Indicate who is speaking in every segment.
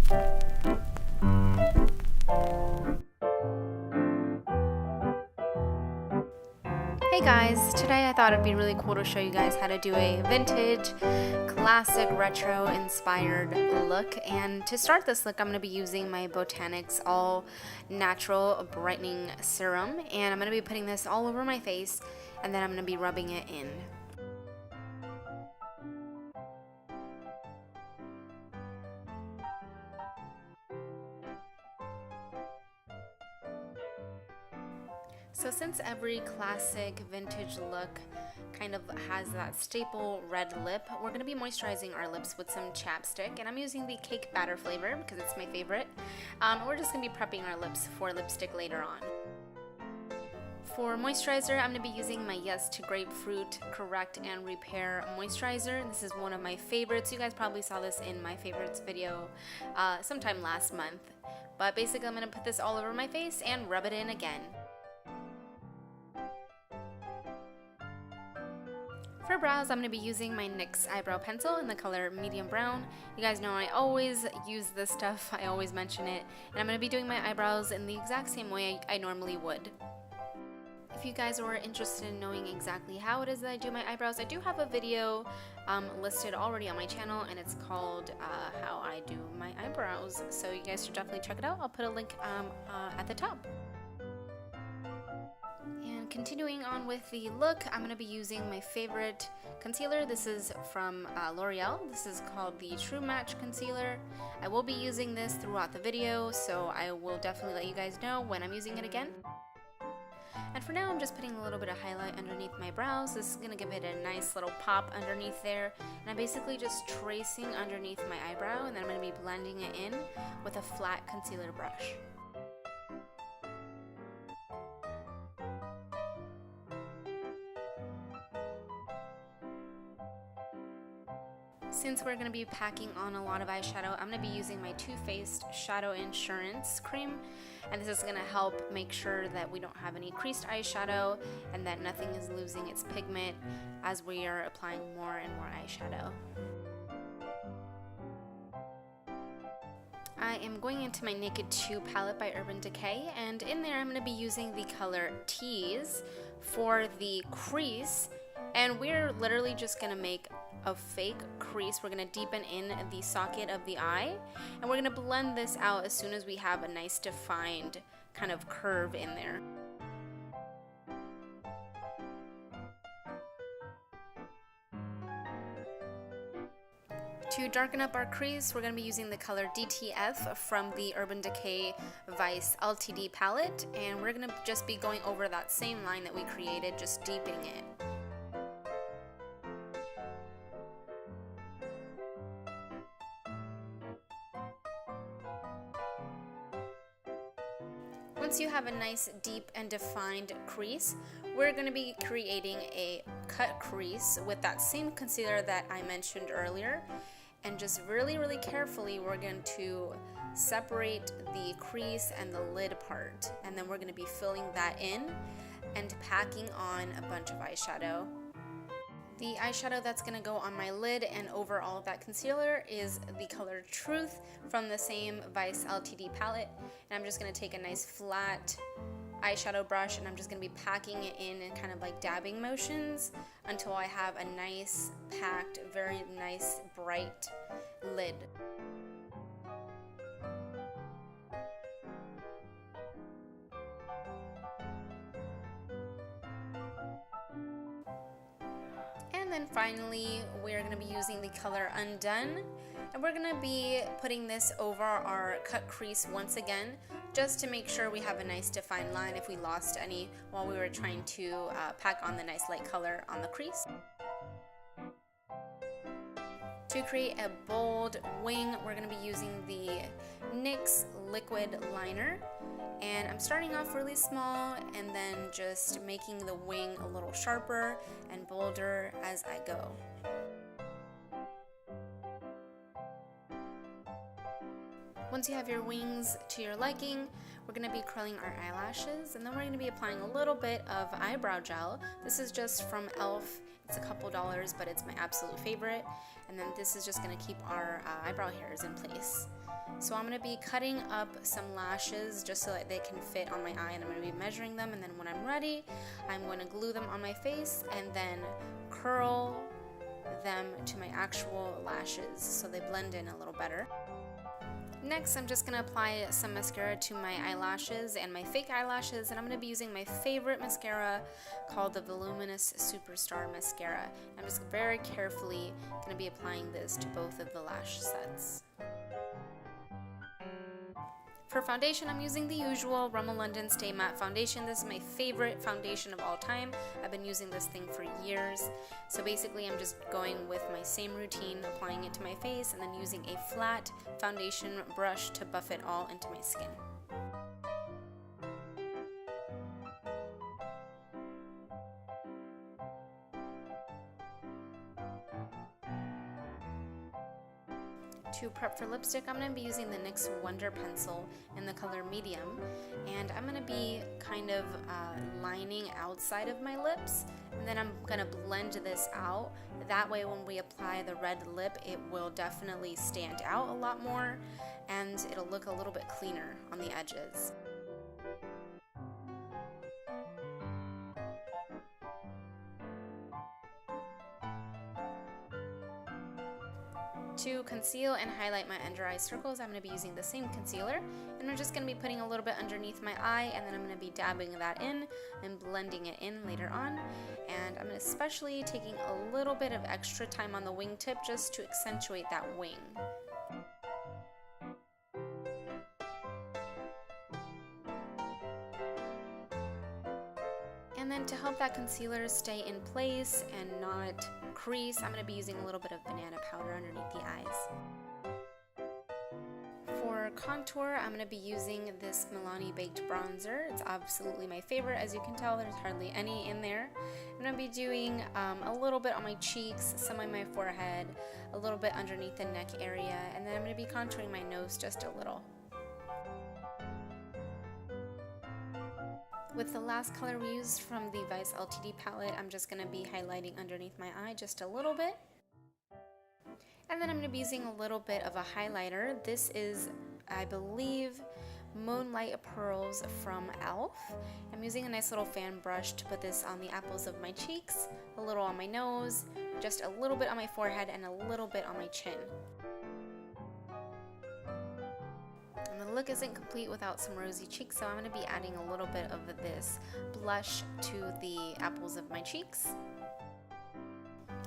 Speaker 1: Hey guys, today I thought it'd be really cool to show you guys how to do a vintage, classic, retro inspired look. And to start this look, I'm going to be using my Botanics All Natural Brightening Serum, and I'm going to be putting this all over my face, and then I'm going to be rubbing it in. So since every classic vintage look kind of has that staple red lip, we're going to be moisturizing our lips with some chapstick, and I'm using the cake batter flavor because it's my favorite. We're just going to be prepping our lips for lipstick later on. For moisturizer, I'm going to be using my Yes to Grapefruit Correct and Repair Moisturizer. This is one of my favorites. You guys probably saw this in my favorites video sometime last month. But basically, I'm going to put this all over my face and rub it in again. For brows, I'm going to be using my NYX eyebrow pencil in the color medium brown. You guys know I always use this stuff, I always mention it, and I'm going to be doing my eyebrows in the exact same way I normally would. If you guys are interested in knowing exactly how it is that I do my eyebrows, I do have a video listed already on my channel, and it's called How I Do My Eyebrows, so you guys should definitely check it out. I'll put a link at the top. Continuing on with the look, I'm going to be using my favorite concealer. This is from L'Oreal. This is called the True Match Concealer. I will be using this throughout the video, so I will definitely let you guys know when I'm using it again. And for now, I'm just putting a little bit of highlight underneath my brows. This is going to give it a nice little pop underneath there. And I'm basically just tracing underneath my eyebrow, and then I'm going to be blending it in with a flat concealer brush. Since we're going to be packing on a lot of eyeshadow, I'm going to be using my Too Faced Shadow Insurance Cream, and this is going to help make sure that we don't have any creased eyeshadow and that nothing is losing its pigment as we are applying more and more eyeshadow. I am going into my Naked 2 palette by Urban Decay, and in there I'm going to be using the color Tease for the crease, and we're literally just going to make a fake crease. We're going to deepen in the socket of the eye, and we're going to blend this out as soon as we have a nice defined kind of curve in there. To darken up our crease, we're going to be using the color DTF from the Urban Decay Vice LTD palette, and we're going to just be going over that same line that we created, just deepening it. Once you have a nice deep and defined crease, we're going to be creating a cut crease with that same concealer that I mentioned earlier, and just really carefully we're going to separate the crease and the lid part, and then we're going to be filling that in and packing on a bunch of eyeshadow. The eyeshadow that's going to go on my lid and over all of that concealer is the color Truth from the same Vice LTD palette. And I'm just going to take a nice flat eyeshadow brush, and I'm just going to be packing it in kind of like dabbing motions until I have a nice packed, very nice bright lid. And then finally, we're going to be using the color Undone, and we're going to be putting this over our cut crease once again, just to make sure we have a nice defined line if we lost any while we were trying to pack on the nice light color on the crease. To create a bold wing, we're going to be using the NYX Liquid Liner, and I'm starting off really small and then just making the wing a little sharper and bolder as I go. Once you have your wings to your liking, we're going to be curling our eyelashes, and then we're going to be applying a little bit of eyebrow gel. This is just from e.l.f. It's a couple $, but it's my absolute favorite. And then this is just going to keep our eyebrow hairs in place. So I'm going to be cutting up some lashes just so that they can fit on my eye, and I'm going to be measuring them, and then when I'm ready, I'm going to glue them on my face and then curl them to my actual lashes so they blend in a little better. Next, I'm just going to apply some mascara to my eyelashes and my fake eyelashes, and I'm going to be using my favorite mascara called the Voluminous Superstar Mascara. I'm just very carefully going to be applying this to both of the lash sets. For foundation, I'm using the usual Rimmel London Stay Matte Foundation. This is my favorite foundation of all time. I've been using this thing for years. So basically, I'm just going with my same routine, applying it to my face, and then using a flat foundation brush to buff it all into my skin. To prep for lipstick, I'm going to be using the NYX Wonder Pencil in the color medium, and I'm going to be kind of lining outside of my lips, and then I'm going to blend this out. That way when we apply the red lip, it will definitely stand out a lot more, and it'll look a little bit cleaner on the edges. To conceal and highlight my under eye circles, I'm going to be using the same concealer, and I'm just going to be putting a little bit underneath my eye, and then I'm going to be dabbing that in and blending it in later on. And I'm especially taking a little bit of extra time on the wingtip just to accentuate that wing. And then to help that concealer stay in place and not crease, I'm going to be using a little bit of banana powder underneath the eyes. For contour, I'm going to be using this Milani Baked Bronzer. It's absolutely my favorite. As you can tell, there's hardly any in there. I'm going to be doing a little bit on my cheeks, some on my forehead, a little bit underneath the neck area, and then I'm going to be contouring my nose just a little. With the last color we used from the Vice LTD palette, I'm just going to be highlighting underneath my eye just a little bit. And then I'm going to be using a little bit of a highlighter. This is, I believe, Moonlight Pearls from e.l.f. I'm using a nice little fan brush to put this on the apples of my cheeks, a little on my nose, just a little bit on my forehead, and a little bit on my chin. The look isn't complete without some rosy cheeks, so I'm going to be adding a little bit of this blush to the apples of my cheeks.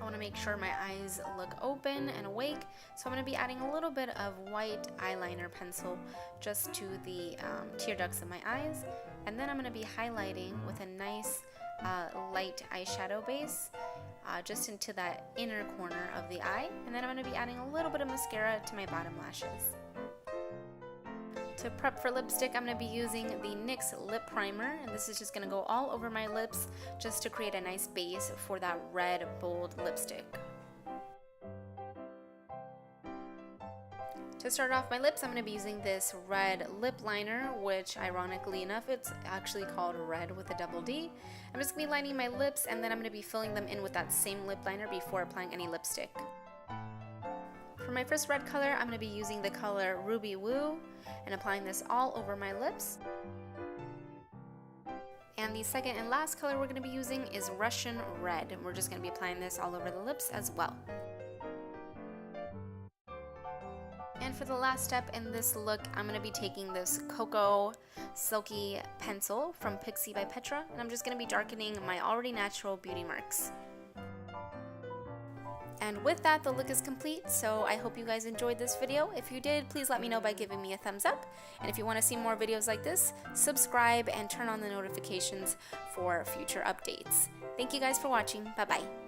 Speaker 1: I want to make sure my eyes look open and awake, so I'm going to be adding a little bit of white eyeliner pencil just to the tear ducts of my eyes, and then I'm going to be highlighting with a nice light eyeshadow base just into that inner corner of the eye, and then I'm going to be adding a little bit of mascara to my bottom lashes. To prep for lipstick, I'm going to be using the NYX Lip Primer, and this is just going to go all over my lips just to create a nice base for that red, bold lipstick. To start off my lips, I'm going to be using this red lip liner, which ironically enough, it's actually called Red with a double D. I'm just going to be lining my lips, and then I'm going to be filling them in with that same lip liner before applying any lipstick. For my first red color, I'm going to be using the color Ruby Woo and applying this all over my lips. And the second and last color we're going to be using is Russian Red, and we're just going to be applying this all over the lips as well. And for the last step in this look, I'm going to be taking this Cocoa Silky Pencil from Pixie by Petra, and I'm just going to be darkening my already natural beauty marks. And with that, the look is complete, so I hope you guys enjoyed this video. If you did, please let me know by giving me a thumbs up. And if you want to see more videos like this, subscribe and turn on the notifications for future updates. Thank you guys for watching. Bye-bye.